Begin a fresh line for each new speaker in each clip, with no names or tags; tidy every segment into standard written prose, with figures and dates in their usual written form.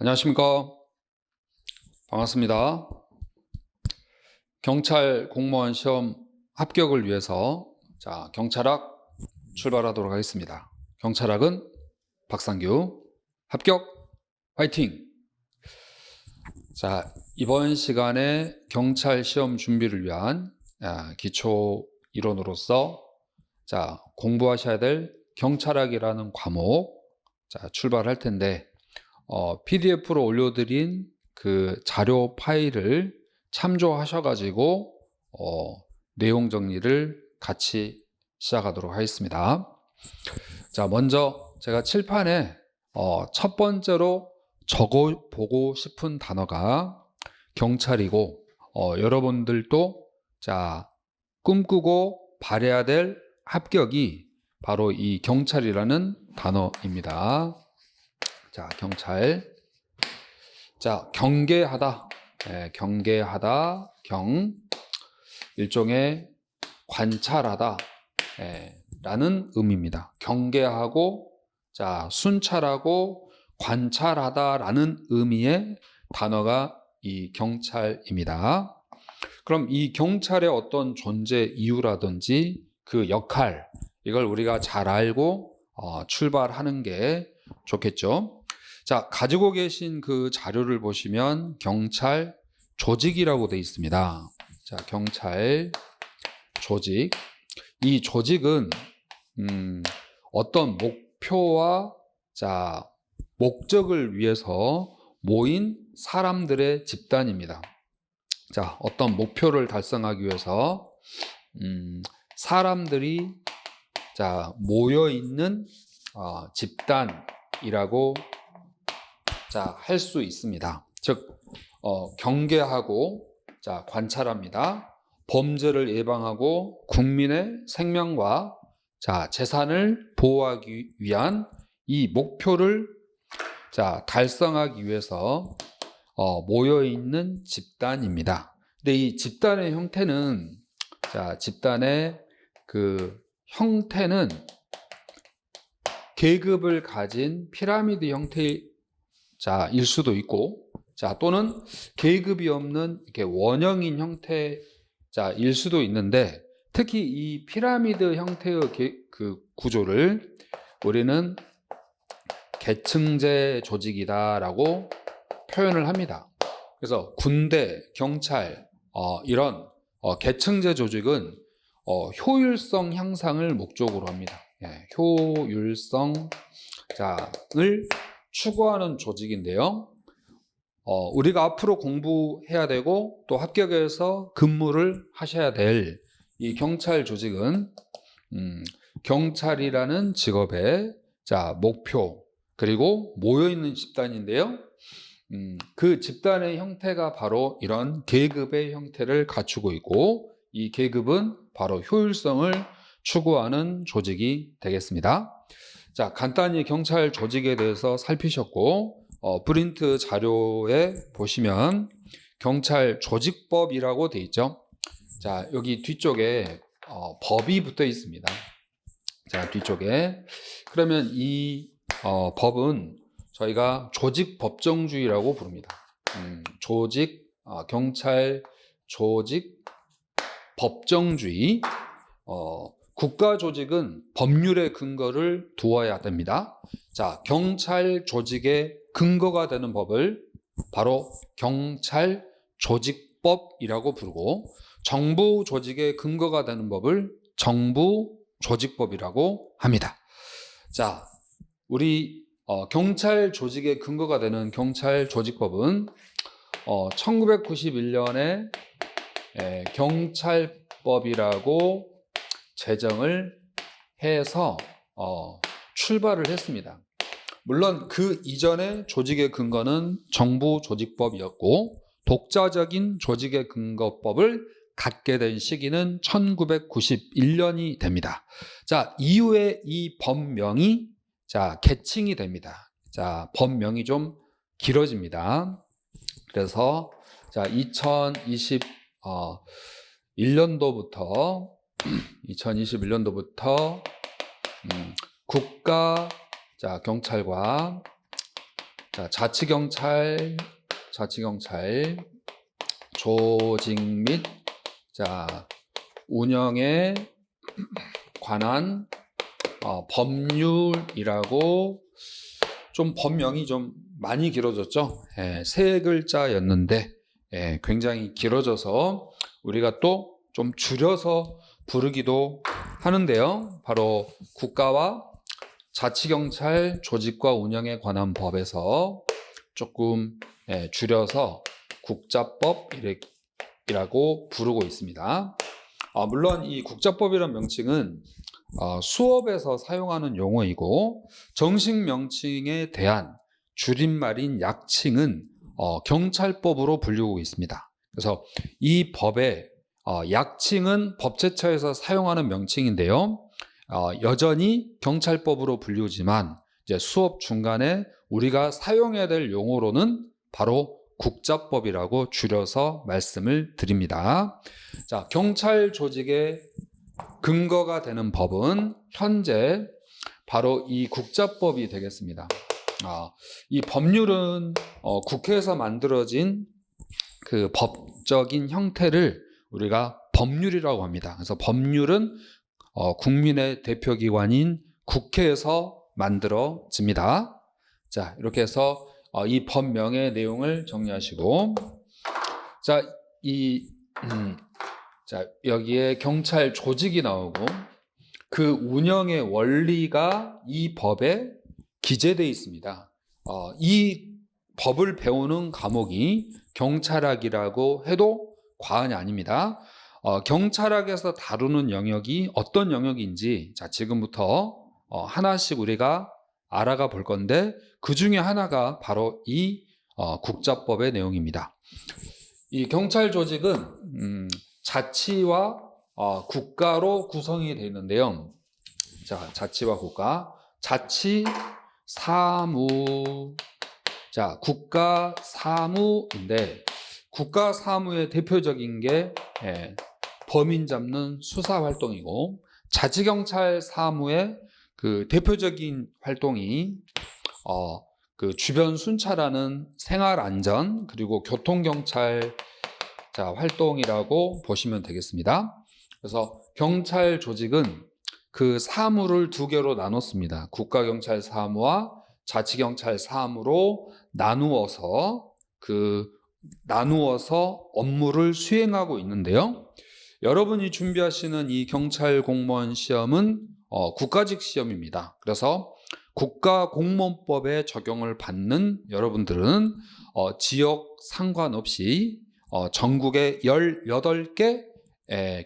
안녕하십니까. 반갑습니다. 경찰 공무원 시험 합격을 위해서 경찰학 출발하도록 하겠습니다. 경찰학은 박상규 합격 화이팅! 이번 시간에 경찰 시험 준비를 위한 기초 이론으로서 공부하셔야 될 경찰학이라는 과목 출발할 텐데 PDF로 올려드린 그 자료 파일을 참조하셔가지고 내용 정리를 같이 시작하도록 하겠습니다. 먼저 제가 칠판에 첫 번째로 적어보고 싶은 단어가 경찰이고 여러분들도 꿈꾸고 바라야 될 합격이 바로 이 경찰이라는 단어입니다. 경찰. 경계하다. 경계하다. 일종의 관찰하다. 라는 의미입니다. 경계하고, 순찰하고, 관찰하다 라는 의미의 단어가 이 경찰입니다. 그럼 이 경찰의 어떤 존재 이유라든지 그 역할, 이걸 우리가 잘 알고 출발하는 게 좋겠죠. 가지고 계신 그 자료를 보시면 경찰 조직이라고 되어 있습니다. 경찰 조직. 이 조직은 어떤 목표와 목적을 위해서 모인 사람들의 집단입니다. 어떤 목표를 달성하기 위해서 사람들이 모여 있는 집단이라고 할 수 있습니다. 즉 경계하고 관찰합니다. 범죄를 예방하고 국민의 생명과 재산을 보호하기 위한 이 목표를 달성하기 위해서 모여 있는 집단입니다. 근데 이 집단의 형태는 집단의 그 형태는 계급을 가진 피라미드 형태일 수도 있고, 또는 계급이 없는 이렇게 원형인 형태일 수도 있는데, 특히 이 피라미드 형태의 그 구조를 우리는 계층제 조직이다라고 표현을 합니다. 그래서 군대, 경찰, 이런 계층제 조직은 효율성 향상을 목적으로 합니다. 효율성을 추구하는 조직인데요. 우리가 앞으로 공부해야 되고 또 합격해서 근무를 하셔야 될 이 경찰 조직은 경찰이라는 직업의 목표 그리고 모여있는 집단인데요. 그 집단의 형태가 바로 이런 계급의 형태를 갖추고 있고, 이 계급은 바로 효율성을 추구하는 조직이 되겠습니다. 간단히 경찰 조직에 대해서 살피셨고, 프린트 자료에 보시면 경찰 조직법이라고 되어 있죠. 여기 뒤쪽에 법이 붙어 있습니다. 뒤쪽에. 그러면 이 법은 저희가 조직법정주의라고 부릅니다. 경찰 조직 법정주의. 국가 조직은 법률의 근거를 두어야 됩니다. 경찰 조직의 근거가 되는 법을 바로 경찰 조직법이라고 부르고, 정부 조직의 근거가 되는 법을 정부 조직법이라고 합니다. 우리 경찰 조직의 근거가 되는 경찰 조직법은 1991년에 경찰법이라고 제정을 해서 출발을 했습니다. 물론 그 이전의 조직의 근거는 정부 조직법이었고, 독자적인 조직의 근거법을 갖게 된 시기는 1991년이 됩니다. 이후에 이 법명이 계층이 됩니다. 법명이 좀 길어집니다. 그래서 2021년도부터 국가 경찰과 자, 자치경찰 조직 및 운영에 관한 법률이라고 좀 법명이 좀 많이 길어졌죠. 세 글자였는데 굉장히 길어져서 우리가 또 좀 줄여서 부르기도 하는데요. 바로 국가와 자치경찰 조직과 운영에 관한 법에서 조금 줄여서 국자법이라고 부르고 있습니다. 물론 이 국자법이라는 명칭은 수업에서 사용하는 용어이고 정식 명칭에 대한 줄임말인 약칭은 경찰법으로 불리고 있습니다. 그래서 이 법의 약칭은 법제처에서 사용하는 명칭인데요. 여전히 경찰법으로 불리우지만 이제 수업 중간에 우리가 사용해야 될 용어로는 바로 국자법이라고 줄여서 말씀을 드립니다. 자, 경찰 조직의 근거가 되는 법은 현재 바로 이 국자법이 되겠습니다. 이 법률은 국회에서 만들어진 그 법적인 형태를 우리가 법률이라고 합니다. 그래서 법률은 국민의 대표기관인 국회에서 만들어집니다. 자, 이렇게 해서 이 법명의 내용을 정리하시고, 자, 여기에 경찰 조직이 나오고 그 운영의 원리가 이 법에 기재되어 있습니다. 이 법을 배우는 과목이 경찰학이라고 해도 과언이 아닙니다. 경찰학에서 다루는 영역이 어떤 영역인지 지금부터 하나씩 우리가 알아가 볼 건데 그 중에 하나가 바로 이 국자법의 내용입니다. 이 경찰 조직은 자치와 국가로 구성이 되어 있는데요. 자, 자치와 국가, 자치, 사무, 자, 국가 사무인데 국가 사무의 대표적인 게 범인 잡는 수사 활동이고 자치경찰 사무의 그 대표적인 활동이 그 주변 순찰하는 생활 안전 그리고 교통경찰 활동이라고 보시면 되겠습니다. 그래서 경찰 조직은 그 사무를 두 개로 나눴습니다. 국가경찰 사무와 자치경찰 사무로 나누어서 업무를 수행하고 있는데요. 여러분이 준비하시는 이 경찰 공무원 시험은 국가직 시험입니다. 그래서 국가공무원법에 적용을 받는 여러분들은 지역 상관없이 전국에 18개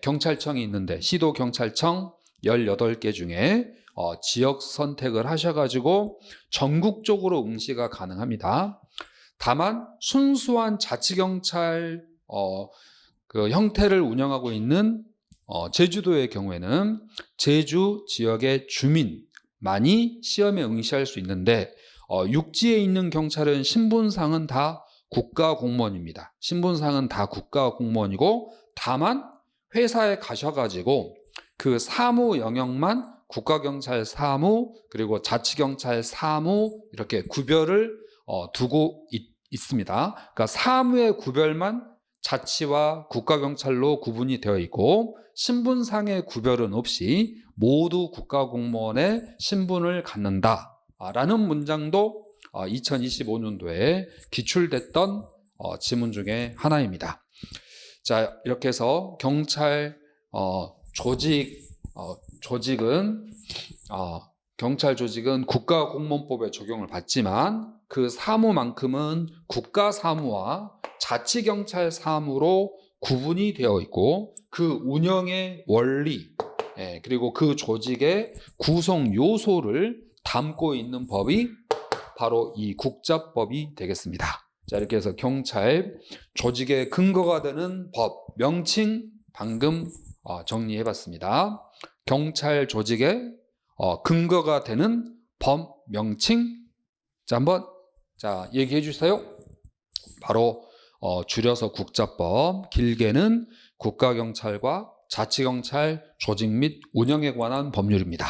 경찰청이 있는데 시도경찰청 18개 중에 지역 선택을 하셔가지고 전국적으로 응시가 가능합니다. 다만 순수한 자치경찰 그 형태를 운영하고 있는 제주도의 경우에는 제주 지역의 주민만이 시험에 응시할 수 있는데 육지에 있는 경찰은 신분상은 다 국가공무원입니다. 신분상은 다 국가공무원이고 다만 회사에 가셔가지고 그 사무 영역만 국가경찰 사무 그리고 자치경찰 사무 이렇게 구별을 두고 있습니다. 그러니까 사무의 구별만 자치와 국가경찰로 구분이 되어 있고 신분상의 구별은 없이 모두 국가공무원의 신분을 갖는다라는 문장도 2025년도에 기출됐던 지문 중에 하나입니다. 자, 이렇게 해서 경찰 경찰 조직은 국가공무원법에 적용을 받지만 그 사무만큼은 국가사무와 자치경찰 사무로 구분이 되어 있고 그 운영의 원리 그리고 그 조직의 구성 요소를 담고 있는 법이 바로 이 국자법이 되겠습니다. 자, 이렇게 해서 경찰 조직의 근거가 되는 법 명칭 방금 정리해 봤습니다. 경찰 조직의 근거가 되는 법 명칭 한번 얘기해 주세요. 바로 줄여서 국자법, 길게는 국가경찰과 자치경찰 조직 및 운영에 관한 법률입니다.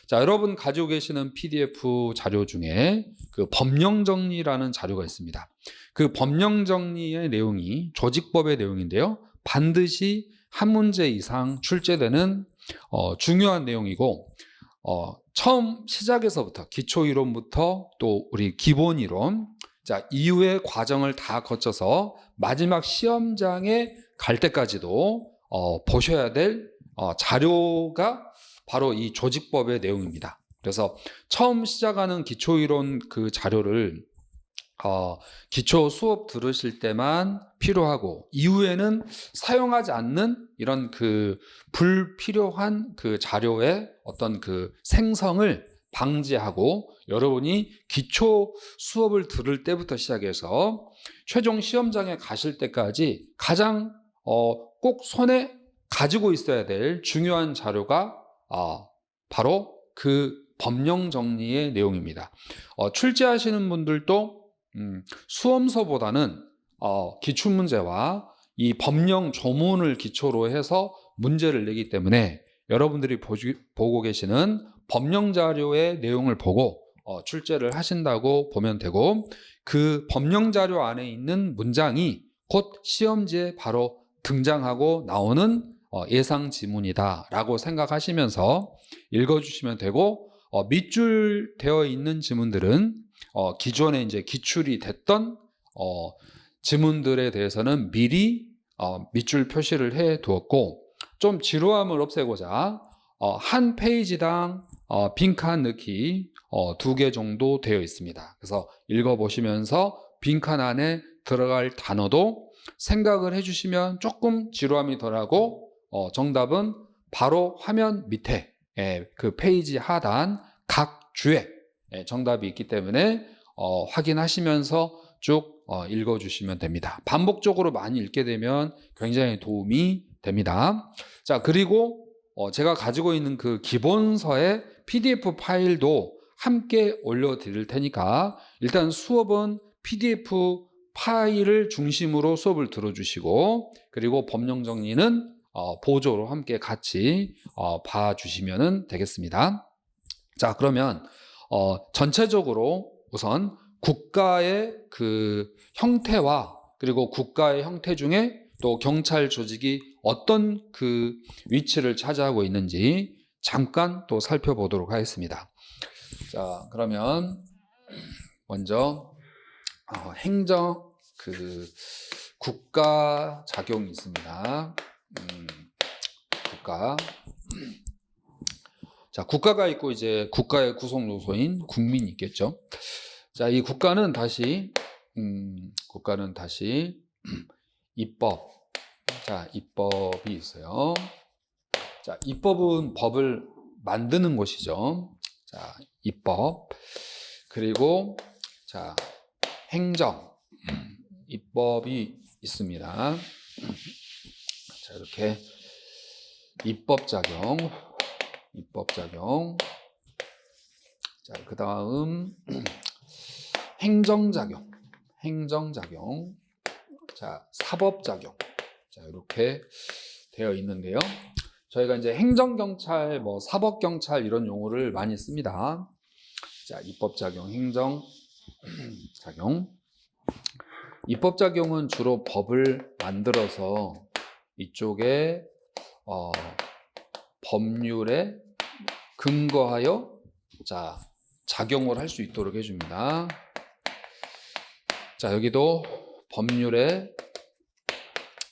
자, 여러분 가지고 계시는 PDF 자료 중에 그 법령정리라는 자료가 있습니다. 그 법령정리의 내용이 조직법의 내용인데요. 반드시 한 문제 이상 출제되는 중요한 내용이고, 처음 시작에서부터 기초이론부터 또 우리 기본이론, 자, 이후의 과정을 다 거쳐서 마지막 시험장에 갈 때까지도 보셔야 될 자료가 바로 이 조직법의 내용입니다. 그래서 처음 시작하는 기초이론 그 자료를 기초 수업 들으실 때만 필요하고, 이후에는 사용하지 않는 이런 그 불필요한 그 자료의 어떤 그 생성을 방지하고, 여러분이 기초 수업을 들을 때부터 시작해서 최종 시험장에 가실 때까지 가장 꼭 손에 가지고 있어야 될 중요한 자료가 바로 그 법령 정리의 내용입니다. 출제하시는 분들도 수험서보다는 기출문제와 이 법령 조문을 기초로 해서 문제를 내기 때문에 여러분들이 보고 계시는 법령 자료의 내용을 보고 출제를 하신다고 보면 되고, 그 법령 자료 안에 있는 문장이 곧 시험지에 바로 등장하고 나오는 예상 지문이다 라고 생각하시면서 읽어주시면 되고, 밑줄 되어 있는 지문들은 기존에 이제 기출이 됐던 지문들에 대해서는 미리 밑줄 표시를 해 두었고, 좀 지루함을 없애고자 한 페이지당 빈칸 넣기 2개 정도 되어 있습니다. 그래서 읽어보시면서 빈칸 안에 들어갈 단어도 생각을 해주시면 조금 지루함이 덜하고, 정답은 바로 화면 밑에 그 페이지 하단 각 주에 정답이 있기 때문에 확인하시면서 쭉 읽어주시면 됩니다. 반복적으로 많이 읽게 되면 굉장히 도움이 됩니다. 자, 그리고 제가 가지고 있는 그 기본서의 PDF 파일도 함께 올려드릴 테니까, 일단 수업은 PDF 파일을 중심으로 수업을 들어주시고, 그리고 법령 정리는 보조로 함께 같이 봐주시면 되겠습니다. 자, 그러면 전체적으로 우선 국가의 그 형태와, 그리고 국가의 형태 중에 또 경찰 조직이 어떤 그 위치를 차지하고 있는지 잠깐 또 살펴보도록 하겠습니다. 자, 그러면 먼저 행정 그 국가 작용이 있습니다. 국가. 자, 국가가 있고 이제 국가의 구성 요소인 국민이 있겠죠. 자, 이 국가는 다시 입법. 자, 입법이 있어요. 자, 입법은 법을 만드는 것이죠. 자, 입법. 그리고 자, 행정. 입법이 있습니다. 자, 이렇게 입법 작용. 자, 그 다음 행정작용. 자, 사법작용. 자, 이렇게 되어 있는데요. 저희가 이제 행정경찰, 사법경찰 이런 용어를 많이 씁니다. 자, 입법작용, 행정작용. 입법작용은 주로 법을 만들어서 이쪽에 법률에 근거하여 자, 작용을 할 수 있도록 해줍니다. 자, 여기도 법률에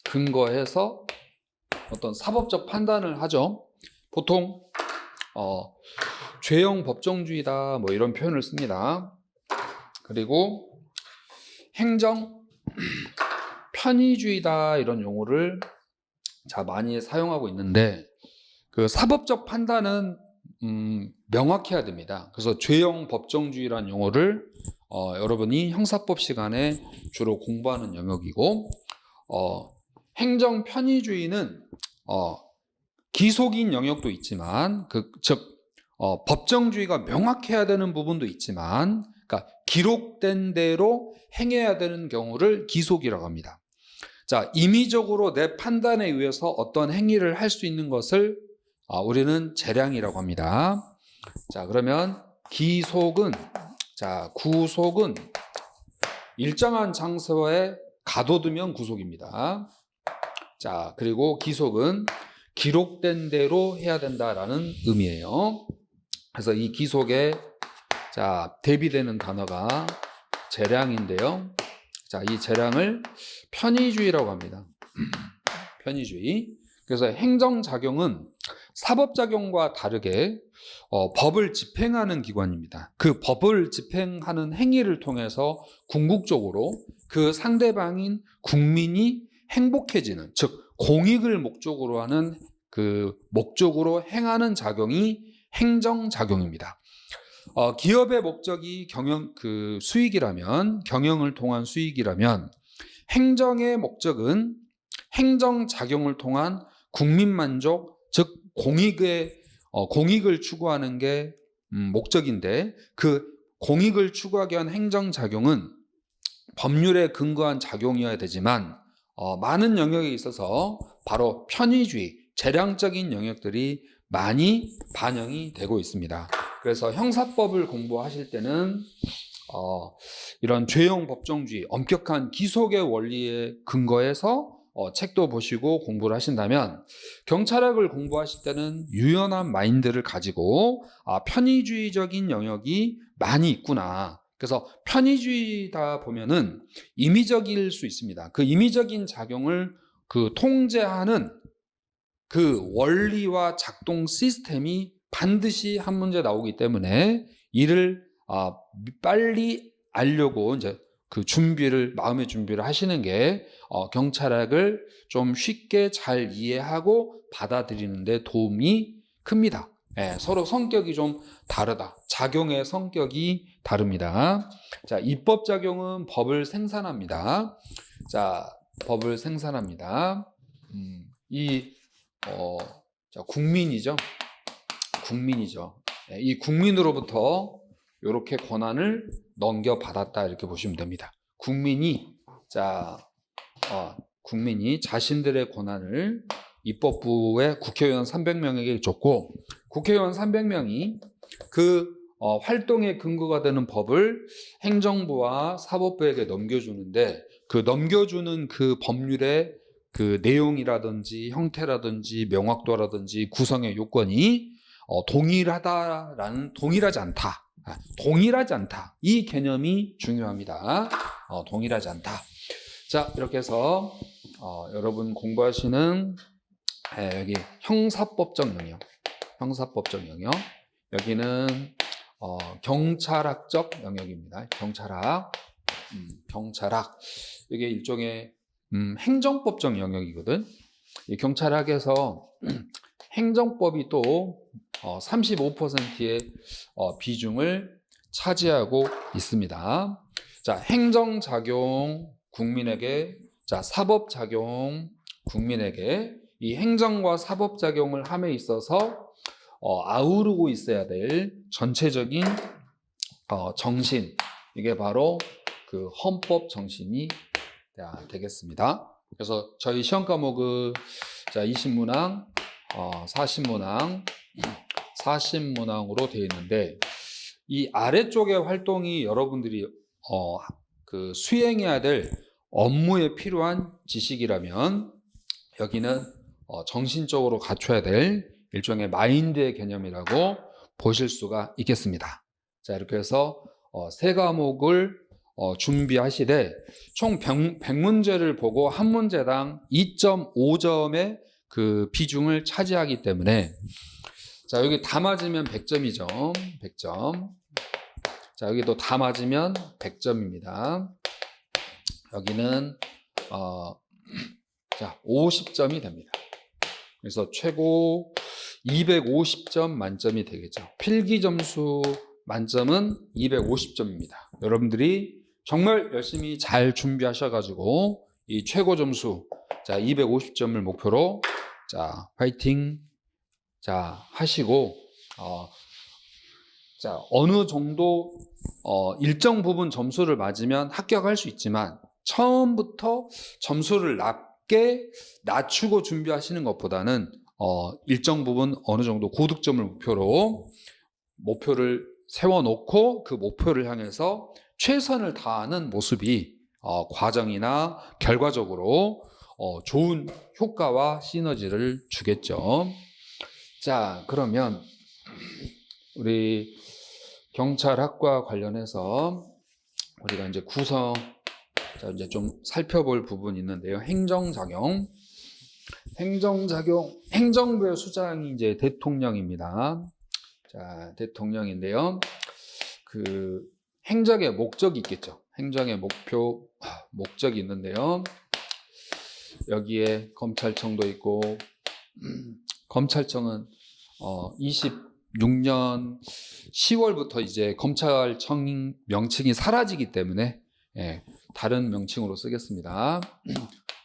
근거해서 어떤 사법적 판단을 하죠. 보통 죄형 법정주의다 이런 표현을 씁니다. 그리고 행정 편의주의다 이런 용어를 자, 많이 사용하고 있는데, 그 사법적 판단은 명확해야 됩니다. 그래서 죄형 법정주의라는 용어를 여러분이 형사법 시간에 주로 공부하는 영역이고, 행정 편의주의는 기속인 영역도 있지만, 즉 법정주의가 명확해야 되는 부분도 있지만, 그러니까 기록된 대로 행해야 되는 경우를 기속이라고 합니다. 자, 임의적으로 내 판단에 의해서 어떤 행위를 할 수 있는 것을 우리는 재량이라고 합니다. 자, 그러면 기속은, 자, 구속은 일정한 장소에 가둬두면 구속입니다. 자, 그리고 기속은 기록된 대로 해야 된다라는 의미예요. 그래서 이 기속에 자, 대비되는 단어가 재량인데요. 자, 이 재량을 편의주의라고 합니다. 편의주의. 그래서 행정작용은 사법작용과 다르게 법을 집행하는 기관입니다. 그 법을 집행하는 행위를 통해서 궁극적으로 그 상대방인 국민이 행복해지는, 즉 공익을 목적으로 하는 그 목적으로 행하는 작용이 행정작용입니다. 기업의 목적이 수익이라면, 경영을 통한 수익이라면, 행정의 목적은 행정작용을 통한 국민만족, 즉 공익을 추구하는 게 목적인데, 그 공익을 추구하기 위한 행정작용은 법률에 근거한 작용이어야 되지만 많은 영역에 있어서 바로 편의주의, 재량적인 영역들이 많이 반영이 되고 있습니다. 그래서 형사법을 공부하실 때는 이런 죄형 법정주의, 엄격한 기속의 원리에 근거해서 책도 보시고 공부를 하신다면, 경찰학을 공부하실 때는 유연한 마인드를 가지고 편의주의적인 영역이 많이 있구나. 그래서 편의주의다 보면은 임의적일 수 있습니다. 그 임의적인 작용을 통제하는 그 원리와 작동 시스템이 반드시 한 문제 나오기 때문에 이를 빨리 알려고 이제 그 마음의 준비를 하시는 게 경찰학을 좀 쉽게 잘 이해하고 받아들이는 데 도움이 큽니다. 서로 성격이 좀 다르다. 작용의 성격이 다릅니다. 자, 입법작용은 법을 생산합니다. 자, 법을 생산합니다. 자, 국민이죠. 이 국민으로부터 이렇게 권한을 넘겨받았다, 이렇게 보시면 됩니다. 국민이 자신들의 권한을 입법부의 국회의원 300명에게 줬고, 국회의원 300명이 그 활동의 근거가 되는 법을 행정부와 사법부에게 넘겨주는데, 그 넘겨주는 그 법률의 그 내용이라든지 형태라든지 명확도라든지 구성의 요건이 동일하지 않다. 이 개념이 중요합니다. 동일하지 않다. 자, 이렇게 해서 여러분 공부하시는 여기 형사법적 영역, 여기는 경찰학적 영역입니다. 경찰학. 이게 일종의 행정법적 영역이거든. 이 경찰학에서 행정법이 또 35%의 비중을 차지하고 있습니다. 자, 행정작용 국민에게, 자, 사법작용 국민에게, 이 행정과 사법작용을 함에 있어서 아우르고 있어야 될 전체적인 정신, 이게 바로 그 헌법 정신이 되겠습니다. 그래서 저희 시험 과목은 20문항, 40문항으로 되어 있는데, 이 아래쪽의 활동이 여러분들이 수행해야 될 업무에 필요한 지식이라면, 여기는 정신적으로 갖춰야 될 일종의 마인드의 개념이라고 보실 수가 있겠습니다. 자, 이렇게 해서 세 과목을 준비하시되 총 100문제를 보고 한 문제당 2.5점의 그 비중을 차지하기 때문에, 자, 여기 다 맞으면 100점이죠. 100점. 자, 여기도 다 맞으면 100점입니다. 여기는 50점이 됩니다. 그래서 최고 250점 만점이 되겠죠. 필기 점수 만점은 250점입니다. 여러분들이 정말 열심히 잘 준비하셔가지고 이 최고 점수, 자, 250점을 목표로, 자, 화이팅, 자, 하시고, 자, 어느 정도 일정 부분 점수를 맞으면 합격할 수 있지만, 처음부터 점수를 낮추고 준비하시는 것보다는 일정 부분 어느 정도 고득점을 목표를 세워놓고 그 목표를 향해서 최선을 다하는 모습이 과정이나 결과적으로 좋은 효과와 시너지를 주겠죠. 자, 그러면 우리 경찰학과 관련해서 우리가 이제 자, 이제 좀 살펴볼 부분이 있는데요. 행정부의 수장이 이제 대통령입니다. 자, 대통령인데요. 그 행정의 목적이 있겠죠. 행정의 목적이 있는데요. 여기에 검찰청도 있고, 검찰청은 26년 10월부터 이제 검찰청 명칭이 사라지기 때문에 다른 명칭으로 쓰겠습니다.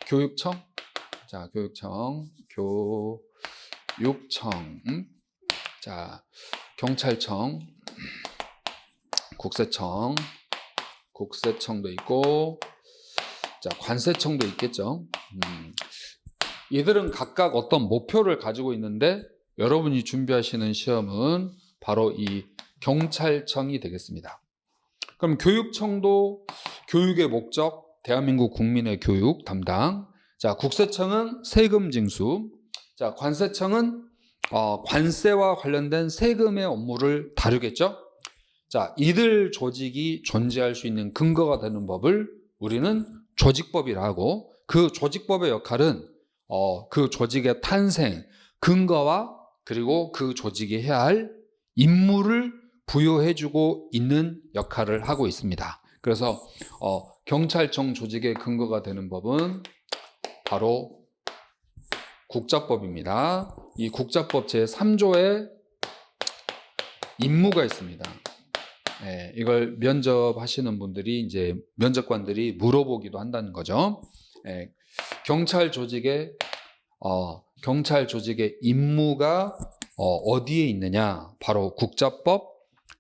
교육청, 자, 교육청, 자, 경찰청, 국세청도 있고, 자, 관세청도 있겠죠. 얘들은 각각 어떤 목표를 가지고 있는데 여러분이 준비하시는 시험은 바로 이 경찰청이 되겠습니다. 그럼 교육청도 교육의 목적, 대한민국 국민의 교육 담당. 자, 국세청은 세금 징수. 자, 관세청은 관세와 관련된 세금의 업무를 다루겠죠. 자, 이들 조직이 존재할 수 있는 근거가 되는 법을 우리는 조직법이라 하고, 그 조직법의 역할은 그 조직의 탄생, 근거와 그리고 그 조직이 해야 할 임무를 부여해주고 있는 역할을 하고 있습니다. 그래서 경찰청 조직의 근거가 되는 법은 바로 국자법입니다. 이 국자법 제3조에 임무가 있습니다. 이걸 면접하시는 분들이 이제 면접관들이 물어보기도 한다는 거죠. 경찰 조직의 임무가 어디에 있느냐? 바로 국자법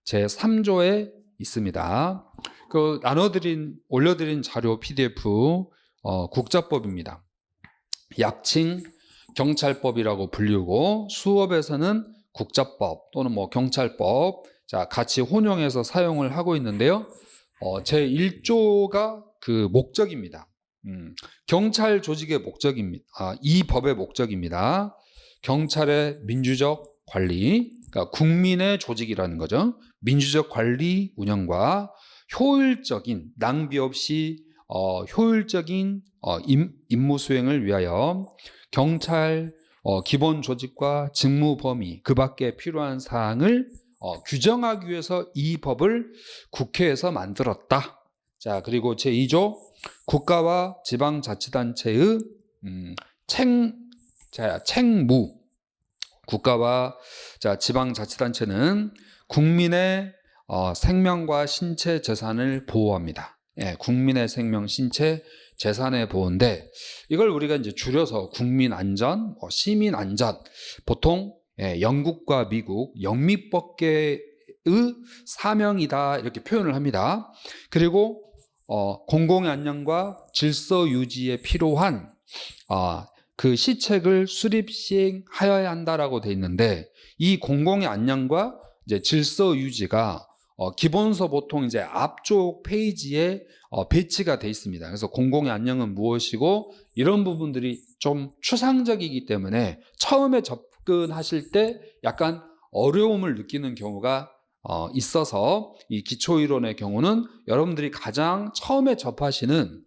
제3조에 있습니다. 그 올려드린 자료 PDF 국자법입니다. 약칭 경찰법이라고 불리고 수업에서는 국자법 또는 뭐 경찰법 자 같이 혼용해서 사용을 하고 있는데요. 제1조가 그 목적입니다. 경찰 조직의 목적입니다. 이 법의 목적입니다. 경찰의 민주적 관리, 그러니까 국민의 조직이라는 거죠. 민주적 관리 운영과 효율적인 낭비 없이 효율적인 임무 수행을 위하여 경찰 기본 조직과 직무 범위 그 밖에 필요한 사항을 규정하기 위해서 이 법을 국회에서 만들었다. 자, 그리고 제2조 국가와 지방자치단체의 책무 국가와 지방자치단체는 국민의 생명과 신체 재산을 보호합니다. 국민의 생명, 신체, 재산의 보호인데 이걸 우리가 이제 줄여서 국민 안전, 시민 안전, 보통 영국과 미국 영미법계의 사명이다 이렇게 표현을 합니다. 그리고 공공의 안녕과 질서 유지에 필요한 그 시책을 수립 시행하여야 한다라고 돼 있는데 이 공공의 안녕과 이제 질서 유지가 기본서 보통 이제 앞쪽 페이지에 배치가 돼 있습니다. 그래서 공공의 안녕은 무엇이고 이런 부분들이 좀 추상적이기 때문에 처음에 접근하실 때 약간 어려움을 느끼는 경우가 있어서 이 기초이론의 경우는 여러분들이 가장 처음에 접하시는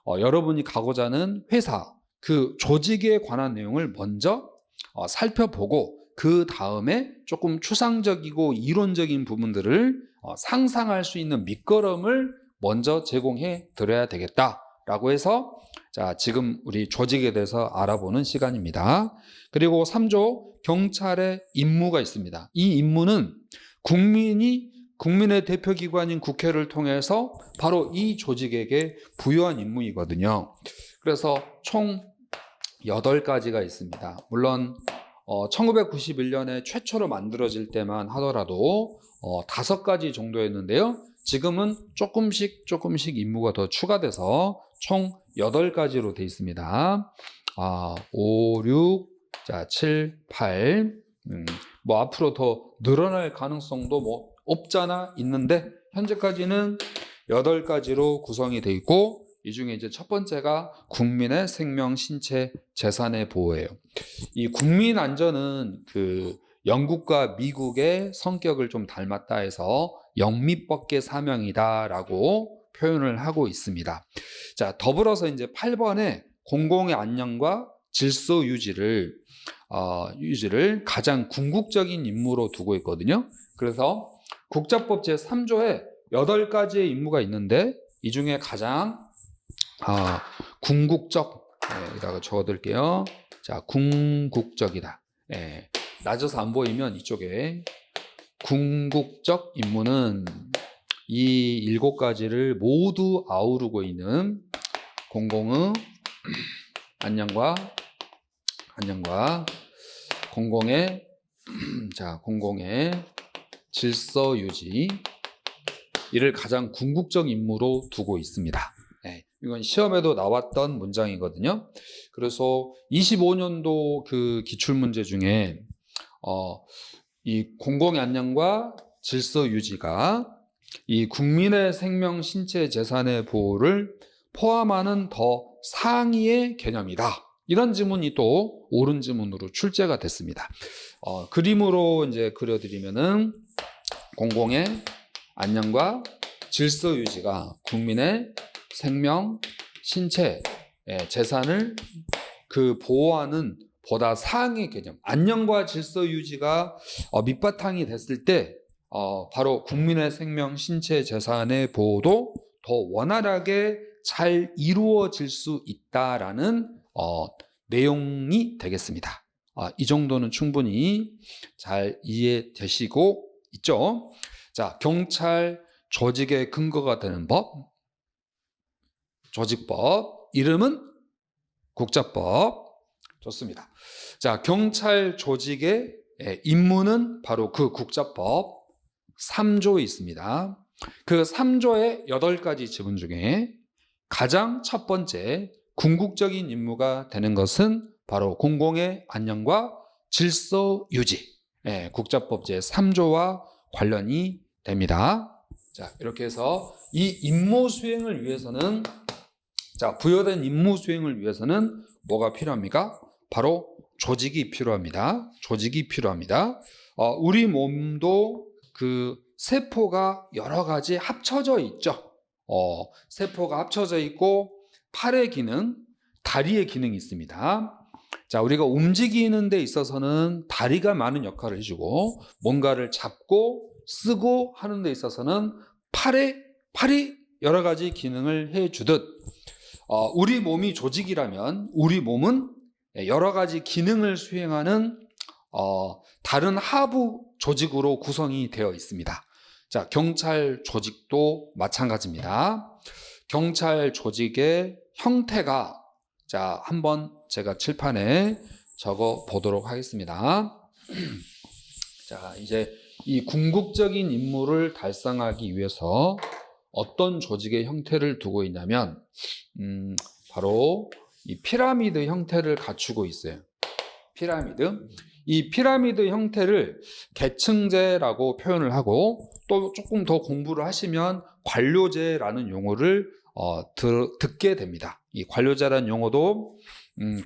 여러분이 가고자 하는 회사 그 조직에 관한 내용을 먼저 살펴보고 그 다음에 조금 추상적이고 이론적인 부분들을 상상할 수 있는 밑거름을 먼저 제공해 드려야 되겠다라고 해서 자, 지금 우리 조직에 대해서 알아보는 시간입니다. 그리고 3조 경찰의 임무가 있습니다. 이 임무는 국민의 대표기관인 국회를 통해서 바로 이 조직에게 부여한 임무이거든요. 그래서 총 8가지가 있습니다. 물론 1991년에 최초로 만들어질 때만 하더라도 5가지 정도였는데요. 지금은 조금씩 임무가 더 추가돼서 총 8가지로 되어 있습니다. 5, 6, 자, 7, 8. 뭐 앞으로 더 늘어날 가능성도 뭐 없잖아 있는데 현재까지는 8가지로 구성이 되어 있고 이 중에 이제 첫 번째가 국민의 생명, 신체, 재산의 보호예요. 이 국민 안전은 그 영국과 미국의 성격을 좀 닮았다 해서 영미법계 사명이다라고 표현을 하고 있습니다. 자, 더불어서 이제 8번에 공공의 안녕과 질서 유지를 가장 궁극적인 임무로 두고 있거든요. 그래서 국자법 제3조에 8가지의 임무가 있는데 이 중에 가장 궁극적, 여기다가 적어둘게요. 자, 궁극적이다. 낮아서 안 보이면 이쪽에 궁극적 임무는 이 7가지를 모두 아우르고 있는 공공의 안녕과 공공의 질서 유지, 이를 가장 궁극적 임무로 두고 있습니다. 이건 시험에도 나왔던 문장이거든요. 그래서 25년도 그 기출문제 중에 이 공공의 안녕과 질서 유지가 이 국민의 생명, 신체, 재산의 보호를 포함하는 더 상위의 개념이다. 이런 지문이 또 옳은 지문으로 출제가 됐습니다. 그림으로 이제 그려드리면은 공공의 안녕과 질서 유지가 국민의 생명, 신체, 재산을 그 보호하는 보다 상위 개념, 안녕과 질서 유지가 밑바탕이 됐을 때 바로 국민의 생명, 신체, 재산의 보호도 더 원활하게 잘 이루어질 수 있다라는 내용이 되겠습니다. 이 정도는 충분히 잘 이해되시고 있죠? 자, 경찰 조직의 근거가 되는 법, 조직법, 이름은 국자법. 좋습니다. 자, 경찰 조직의 임무는 바로 그 국자법 3조에 있습니다. 그 3조의 8가지 지문 중에 가장 첫 번째 궁극적인 임무가 되는 것은 바로 공공의 안녕과 질서 유지, 국자법 제3조와 관련이 됩니다. 자, 이렇게 해서 이 임무 수행을 위해서는, 자, 부여된 임무 수행을 위해서는 뭐가 필요합니까? 바로 조직이 필요합니다. 조직이 필요합니다. 우리 몸도 그 세포가 여러 가지 합쳐져 있죠. 세포가 합쳐져 있고 팔의 기능, 다리의 기능이 있습니다. 자, 우리가 움직이는 데 있어서는 다리가 많은 역할을 해주고 뭔가를 잡고 쓰고 하는 데 있어서는 팔이 여러 가지 기능을 해주듯 우리 몸이 조직이라면 우리 몸은 여러 가지 기능을 수행하는 다른 하부 조직으로 구성이 되어 있습니다. 자, 경찰 조직도 마찬가지입니다. 경찰 조직의 형태가, 자, 한번 제가 칠판에 적어 보도록 하겠습니다. 자, 이제 이 궁극적인 임무를 달성하기 위해서 어떤 조직의 형태를 두고 있냐면 바로 이 피라미드 형태를 갖추고 있어요. 피라미드. 이 피라미드 형태를 계층제라고 표현을 하고 또 조금 더 공부를 하시면 관료제라는 용어를 듣게 됩니다. 이 관료제라는 용어도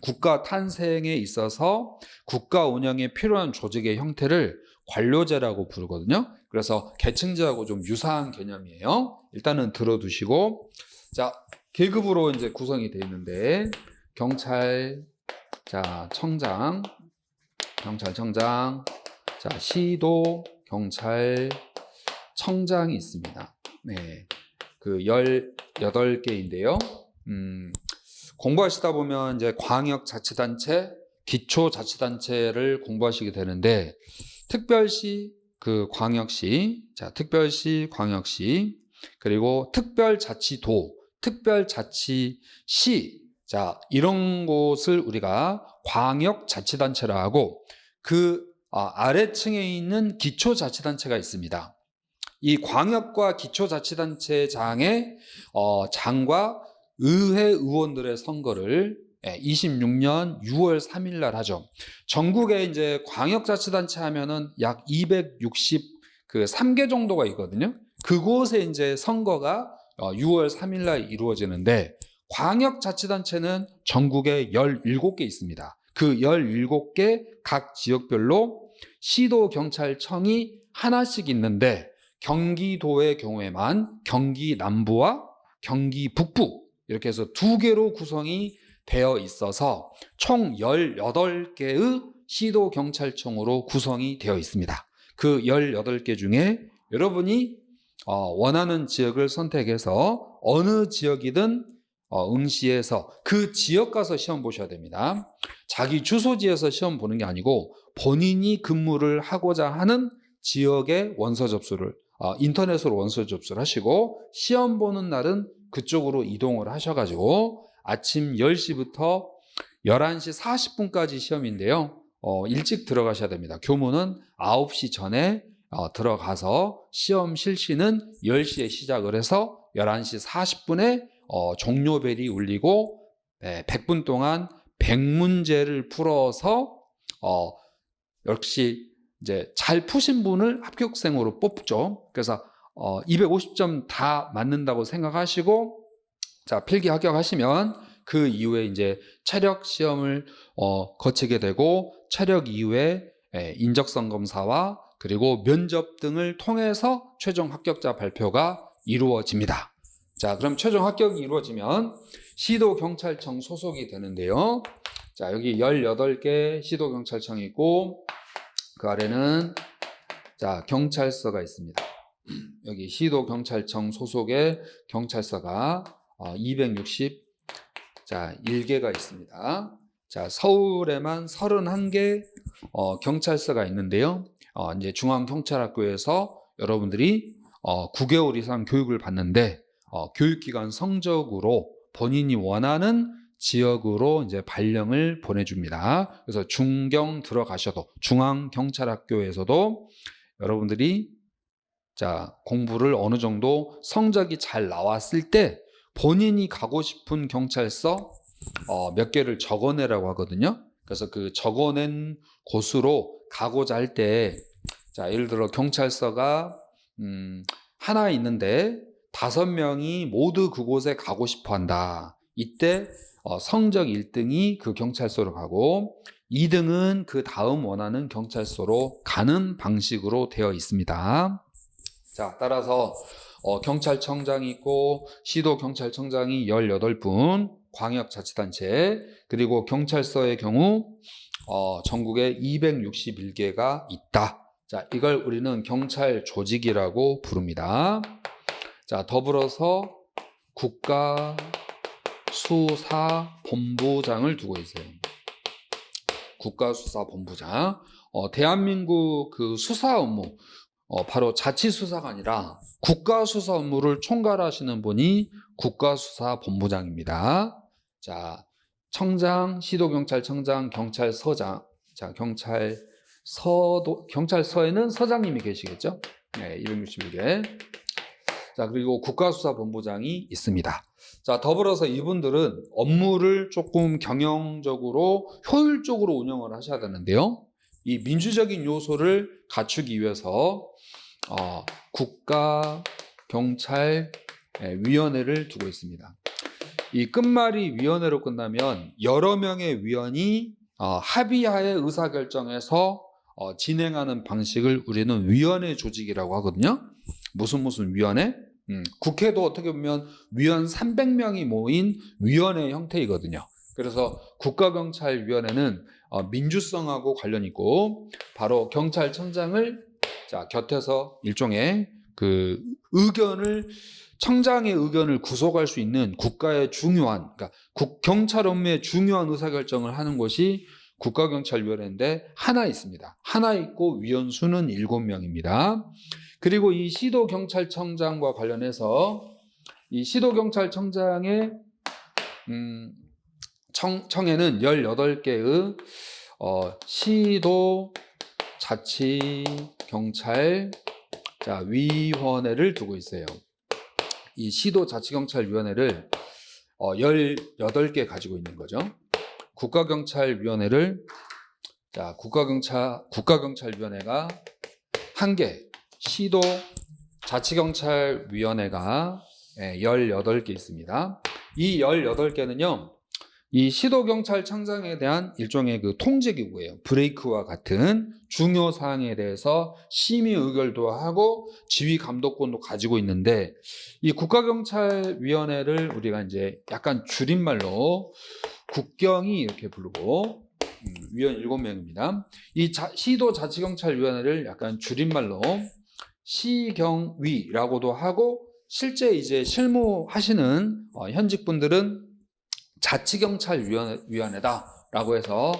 국가 탄생에 있어서 국가 운영에 필요한 조직의 형태를 관료제라고 부르거든요. 그래서 계층제하고 좀 유사한 개념이에요. 일단은 들어두시고, 자, 계급으로 이제 구성이 되어 있는데 경찰, 자, 경찰청장, 자, 시도 경찰청장이 있습니다. 네, 그 18개인데요. 공부하시다 보면 이제 광역자치단체, 기초자치단체를 공부하시게 되는데 특별시, 그 광역시, 자, 특별시, 광역시, 그리고 특별자치도, 특별자치시, 자, 이런 곳을 우리가 광역자치단체라 하고 그 아래층에 있는 기초자치단체가 있습니다. 이 광역과 기초자치단체장의 장과 의회 의원들의 선거를 26년 6월 3일 날 하죠. 전국에 이제 광역자치단체 하면은 약 263개 정도가 있거든요. 그곳에 이제 선거가 6월 3일 날 이루어지는데, 광역자치단체는 전국에 17개 있습니다. 그 17개 각 지역별로 시도경찰청이 하나씩 있는데, 경기도의 경우에만 경기 남부와 경기 북부 이렇게 해서 2개로 구성이 되어 있어서 총 18개의 시도경찰청으로 구성이 되어 있습니다. 그 18개 중에 여러분이 원하는 지역을 선택해서 어느 지역이든 응시해서 그 지역 가서 시험 보셔야 됩니다. 자기 주소지에서 시험 보는 게 아니고 본인이 근무를 하고자 하는 지역에 원서 접수를 인터넷으로 원서 접수를 하시고, 시험 보는 날은 그쪽으로 이동을 하셔가지고 아침 10시부터 11시 40분까지 시험인데요. 일찍 들어가셔야 됩니다. 교문은 9시 전에 들어가서 시험 실시는 10시에 시작을 해서 11시 40분에 종료벨이 울리고 100분 동안 100문제를 풀어서 역시 이제 잘 푸신 분을 합격생으로 뽑죠. 그래서 250점 다 맞는다고 생각하시고, 자, 필기 합격하시면 그 이후에 이제 체력 시험을 거치게 되고, 체력 이후에 인적성 검사와 그리고 면접 등을 통해서 최종 합격자 발표가 이루어집니다. 자, 그럼 최종 합격이 이루어지면 시도경찰청 소속이 되는데요. 자, 여기 18개 시도경찰청이 있고, 그 아래는 자, 경찰서가 있습니다. 여기 시도경찰청 소속의 경찰서가 261개가 있습니다. 자, 서울에만 31개 경찰서가 있는데요. 이제 중앙경찰학교에서 여러분들이 9개월 이상 교육을 받는데, 교육기관 성적으로 본인이 원하는 지역으로 이제 발령을 보내줍니다. 그래서 중경 들어가셔도, 중앙경찰학교에서도 여러분들이 자, 공부를 어느 정도 성적이 잘 나왔을 때 본인이 가고 싶은 경찰서 몇 개를 적어내라고 하거든요. 그래서 그 적어낸 곳으로 가고자 할 때, 자, 예를 들어 경찰서가 하나 있는데 5명이 모두 그곳에 가고 싶어 한다. 이때 성적 1등이 그 경찰서로 가고 2등은 그 다음 원하는 경찰서로 가는 방식으로 되어 있습니다. 자, 따라서 경찰청장이 있고 시도경찰청장이 18분, 광역자치단체, 그리고 경찰서의 경우 전국에 261개가 있다. 자, 이걸 우리는 경찰 조직이라고 부릅니다. 자, 더불어서 국가수사본부장을 두고 있어요. 국가수사본부장. 대한민국 그 수사 업무, 바로 자치수사가 아니라 국가수사 업무를 총괄하시는 분이 국가수사본부장입니다. 자, 청장, 시도경찰청장, 경찰서장. 자, 경찰서에는 서장님이 계시겠죠? 네, 261개. 자, 그리고 국가수사본부장이 있습니다. 자, 더불어서 이분들은 업무를 조금 경영적으로 효율적으로 운영을 하셔야 되는데요. 이 민주적인 요소를 갖추기 위해서 국가경찰위원회를 두고 있습니다. 이 끝말이 위원회로 끝나면 여러 명의 위원이 합의하에 의사결정해서 진행하는 방식을 우리는 위원회 조직이라고 하거든요. 무슨 위원회? 국회도 어떻게 보면 위원 300명이 모인 위원회 형태이거든요. 그래서 국가경찰위원회는 민주성하고 관련이 있고, 바로 경찰청장을 자, 곁에서 일종의 그 청장의 의견을 구속할 수 있는 국가의 중요한, 그러니까 경찰 업무의 중요한 의사결정을 하는 것이 국가경찰위원회인데 하나 있습니다. 하나 있고 위원 수는 7명입니다. 그리고 이 시도경찰청장과 관련해서 이 시도경찰청장의 청에는 18개의 시도 자치 경찰 자, 위원회를 두고 있어요. 이 시도자치경찰위원회를 18개 가지고 있는 거죠. 국가경찰위원회를 자, 국가경찰위원회가 1개, 시도자치경찰위원회가 18개 있습니다. 이 18개는요, 이 시도경찰청장에 대한 일종의 그 통제기구예요. 브레이크와 같은 중요 사항에 대해서 심의 의결도 하고 지휘 감독권도 가지고 있는데, 이 국가경찰위원회를 우리가 이제 약간 줄임말로 국경이 이렇게 부르고, 위원 7명입니다. 이 시도자치경찰위원회를 약간 줄임말로 시경위라고도 하고, 실제 이제 실무하시는 현직 분들은 자치경찰위원회다라고 해서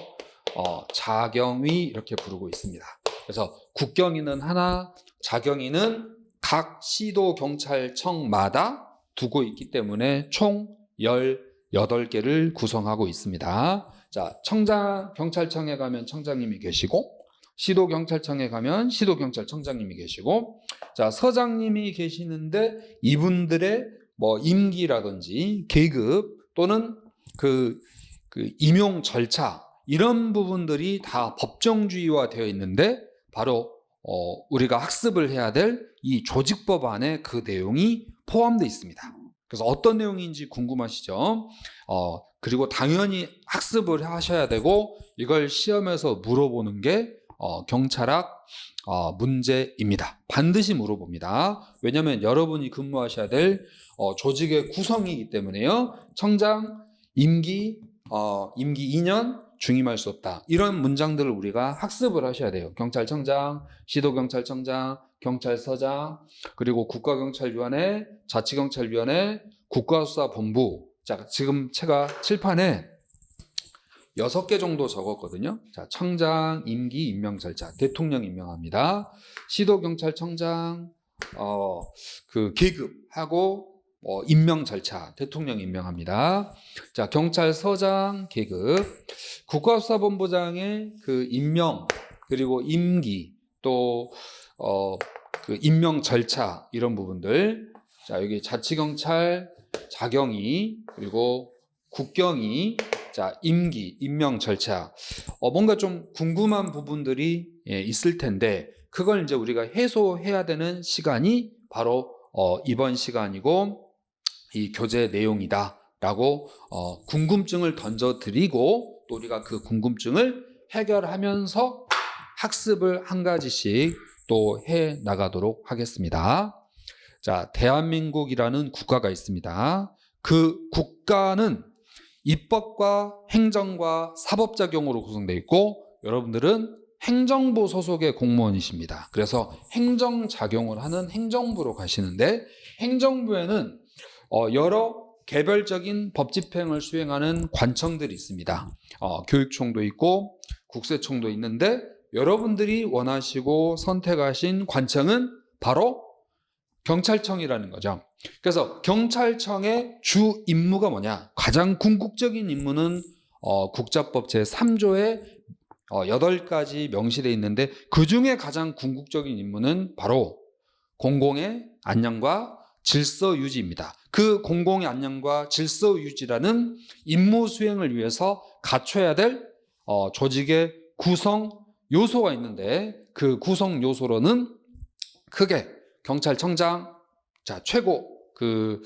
자경위 이렇게 부르고 있습니다. 그래서 국경위는 하나, 자경위는 각 시도경찰청마다 두고 있기 때문에 총 18개를 구성하고 있습니다. 자, 경찰청에 가면 청장님이 계시고, 시도경찰청에 가면 시도경찰청장님이 계시고, 자, 서장님이 계시는데 이분들의 뭐 임기라든지 계급 또는 그 임용 절차 이런 부분들이 다 법정주의화 되어 있는데, 바로 우리가 학습을 해야 될 이 조직법 안에 그 내용이 포함되어 있습니다. 그래서 어떤 내용인지 궁금하시죠? 그리고 당연히 학습을 하셔야 되고, 이걸 시험에서 물어보는 게 경찰학 문제입니다. 반드시 물어봅니다. 왜냐하면 여러분이 근무하셔야 될 조직의 구성이기 때문에요. 청장 임기 2년 중임할 수 없다. 이런 문장들을 우리가 학습을 하셔야 돼요. 경찰청장, 시도경찰청장, 경찰서장, 그리고 국가경찰위원회, 자치경찰위원회, 국가수사본부. 자, 지금 제가 칠판에 6개 정도 적었거든요. 자, 청장 임기 임명 절차, 대통령 임명합니다. 시도경찰청장 그 계급하고 임명 절차, 대통령 임명합니다. 자, 경찰서장 계급, 국가수사본부장의 그 임명, 그리고 임기, 또 그 임명 절차 이런 부분들. 자, 여기 자치경찰, 자경위, 그리고 국경위, 자, 임기, 임명 절차. 뭔가 좀 궁금한 부분들이 있을 텐데, 그걸 이제 우리가 해소해야 되는 시간이 바로 이번 시간이고, 이 교재 내용이다라고 궁금증을 던져드리고, 또 우리가 그 궁금증을 해결하면서 학습을 한 가지씩 또 해 나가도록 하겠습니다. 자, 대한민국이라는 국가가 있습니다. 그 국가는 입법과 행정과 사법작용으로 구성되어 있고, 여러분들은 행정부 소속의 공무원이십니다. 그래서 행정작용을 하는 행정부로 가시는데, 행정부에는 여러 개별적인 법 집행을 수행하는 관청들이 있습니다. 교육청도 있고 국세청도 있는데, 여러분들이 원하시고 선택하신 관청은 바로 경찰청이라는 거죠. 그래서 경찰청의 주 임무가 뭐냐? 가장 궁극적인 임무는 국자법 제3조에 8가지 명시되어 있는데, 그 중에 가장 궁극적인 임무는 바로 공공의 안녕과 질서 유지입니다. 그 공공의 안녕과 질서 유지라는 임무 수행을 위해서 갖춰야 될 조직의 구성 요소가 있는데, 그 구성 요소로는 크게 경찰청장, 자, 최고 그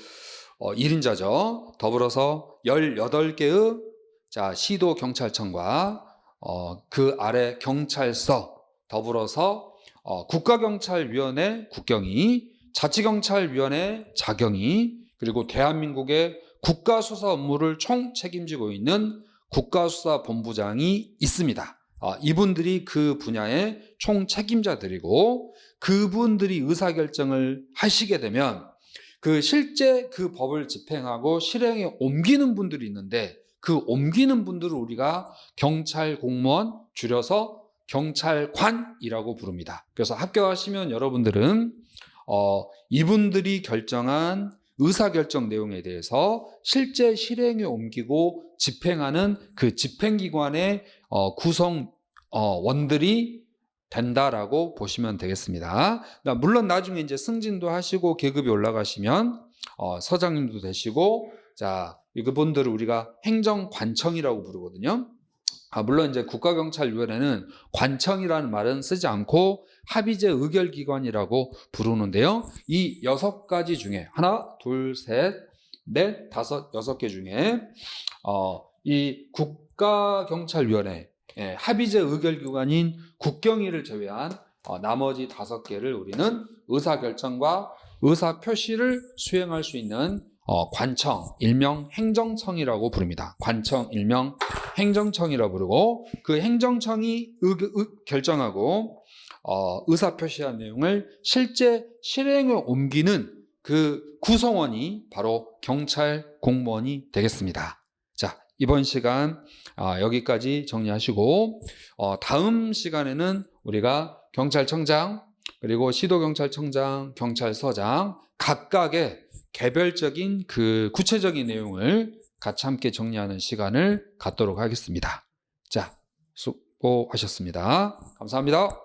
1인자죠. 더불어서 18개의 자, 시도 경찰청과 그 아래 경찰서, 더불어서 국가경찰위원회 국경위, 자치경찰위원회 자경위, 그리고 대한민국의 국가수사 업무를 총 책임지고 있는 국가수사본부장이 있습니다. 이분들이 그 분야의 총 책임자들이고, 그분들이 의사결정을 하시게 되면 그 실제 그 법을 집행하고 실행에 옮기는 분들이 있는데, 그 옮기는 분들을 우리가 경찰 공무원, 줄여서 경찰관이라고 부릅니다. 그래서 합격하시면 여러분들은 이분들이 결정한 의사결정 내용에 대해서 실제 실행에 옮기고 집행하는 그 집행기관의 구성원들이 된다라고 보시면 되겠습니다. 물론 나중에 이제 승진도 하시고 계급이 올라가시면 서장님도 되시고, 자, 이분들을 우리가 행정관청이라고 부르거든요. 물론 이제 국가경찰위원회는 관청이라는 말은 쓰지 않고 합의제 의결기관이라고 부르는데요. 이 6가지 중에 하나, 둘, 셋, 넷, 다섯, 6개 중에 이 국가경찰위원회 합의제 의결기관인 국경위를 제외한 나머지 5개를 우리는 의사결정과 의사표시를 수행할 수 있는 관청, 일명 행정청이라고 부릅니다. 관청, 일명 행정청이라고 부르고, 그 행정청이 결정하고 의사표시한 내용을 실제 실행에 옮기는 그 구성원이 바로 경찰 공무원이 되겠습니다. 자, 이번 시간 여기까지 정리하시고, 다음 시간에는 우리가 경찰청장, 그리고 시도경찰청장, 경찰서장 각각의 개별적인 그 구체적인 내용을 같이 함께 정리하는 시간을 갖도록 하겠습니다. 자, 수고하셨습니다. 감사합니다.